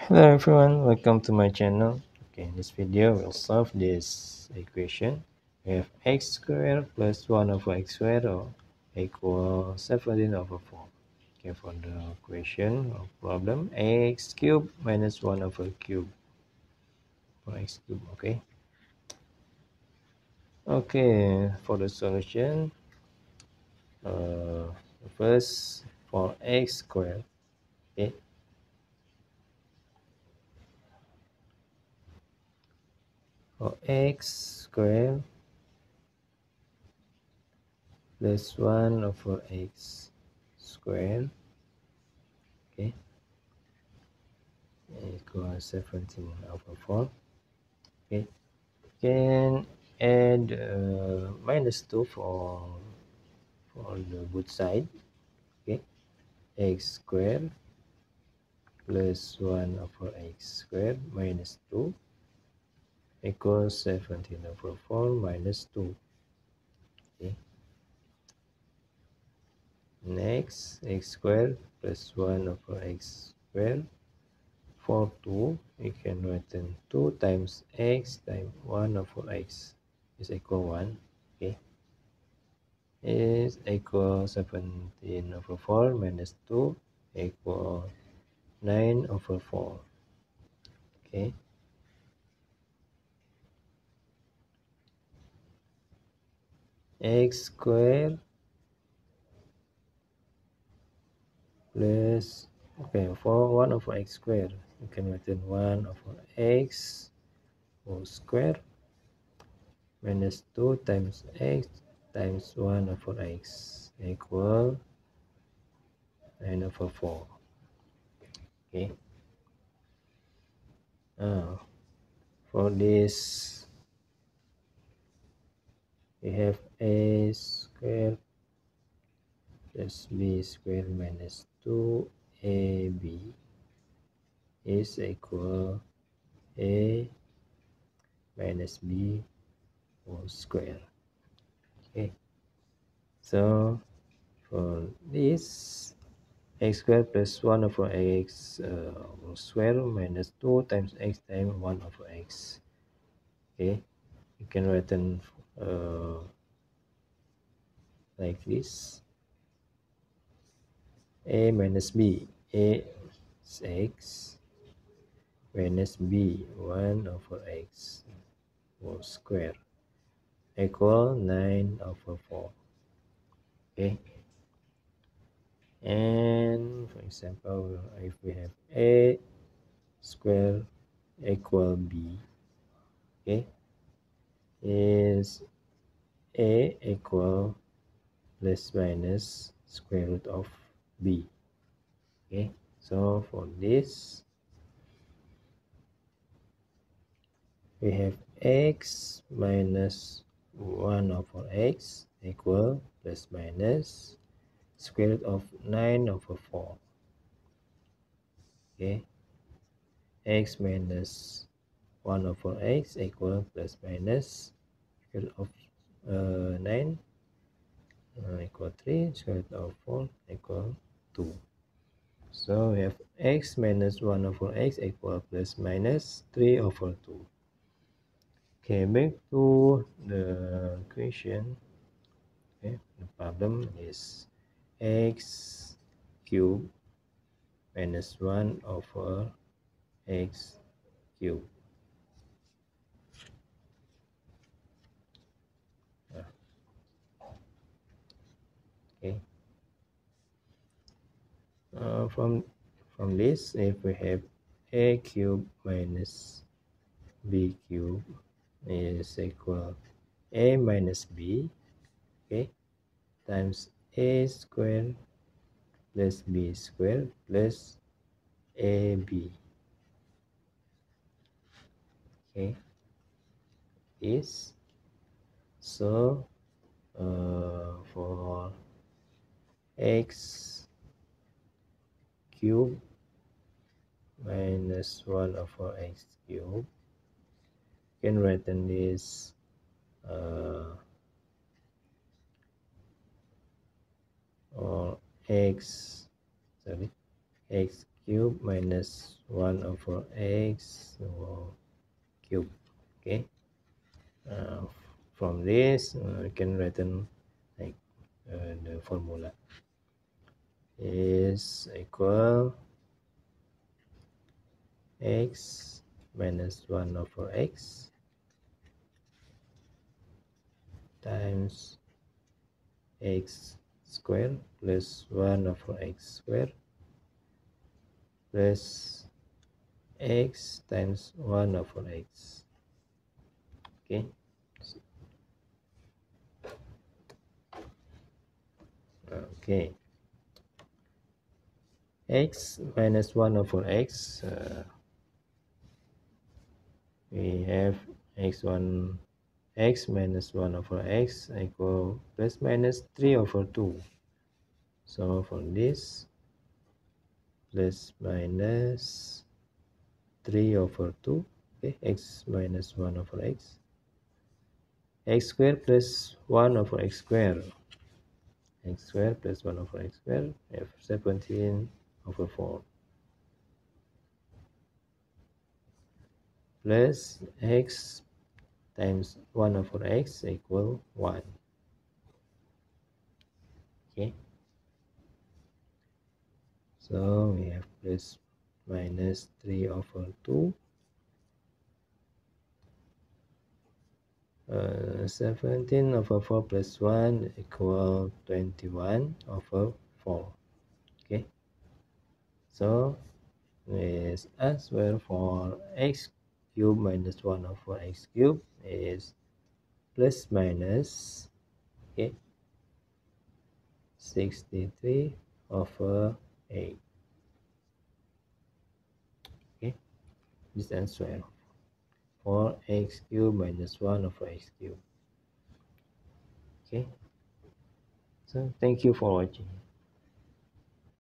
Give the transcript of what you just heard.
Hello everyone, welcome to my channel. Okay, in this video we'll solve this equation. We have x squared plus 1 over x squared or equal 17 over 4. Okay, for the equation or problem, x cubed minus 1 over cube for x cubed. Okay, for the solution, first for x squared. Okay, for x squared plus 1 over x squared, okay, equals 17 over 4. Okay, can add minus 2 for the both side. Okay, x squared plus 1 over x squared minus 2 equals 17 over 4 minus 2. Okay, next x squared plus 1 over x squared for 2, we can write 2 times x times 1 over x is equal 1. Okay, is equal 17 over 4 minus 2 equal 9 over 4. Okay, x squared plus, okay, for 1 over x squared, you can write 1 over x whole square minus 2 times x times 1 over x equal 9 over 4. Okay, for this we have a squared plus b squared minus 2ab is equal a minus b whole square. Okay, so for this x squared plus 1 over x whole square minus 2 times x times 1 over x. Okay, you can write like this: a minus b, a is x minus b 1 over x whole square equal 9 over 4. Okay, and for example, if we have a square equal b, okay, is a equal plus minus square root of b. Okay, so for this we have x minus 1 over x equal plus minus square root of 9 over 4. Okay, x minus 1 over x equal plus minus square root of 9 equal 3, square root of 4 equal 2. So we have x minus 1 over x equal plus minus 3 over 2. Okay, back to the equation. Okay, the problem is x cubed minus 1 over x cubed. Okay, from this, if we have a cubed minus b cubed is equal a minus b, okay, times a squared plus b squared plus ab. Okay, is so for x cubed minus 1 over x cubed, can write this or x, sorry, x cube minus 1 over x cube. Okay, uh, from this you can write like the formula is equal x minus 1 over x times x square plus 1 over x square plus x times 1 over x. Okay, okay, x minus 1 over x, we have x minus 1 over x equal plus minus 3 over 2. So for this, plus minus 3 over 2, okay, x minus 1 over x square plus 1 over x square, x square plus 1 over x square, we have 17 over 4 plus x times 1 over x equal 1. Okay, so we have plus minus 3 over 2, 17 over 4 plus 1 equal 21 over 4. Okay, so this answer for x cube minus 1 over x cube is plus minus, okay, 63 over 8. Okay, this answer for x cube minus 1 over x cube. Okay, so thank you for watching.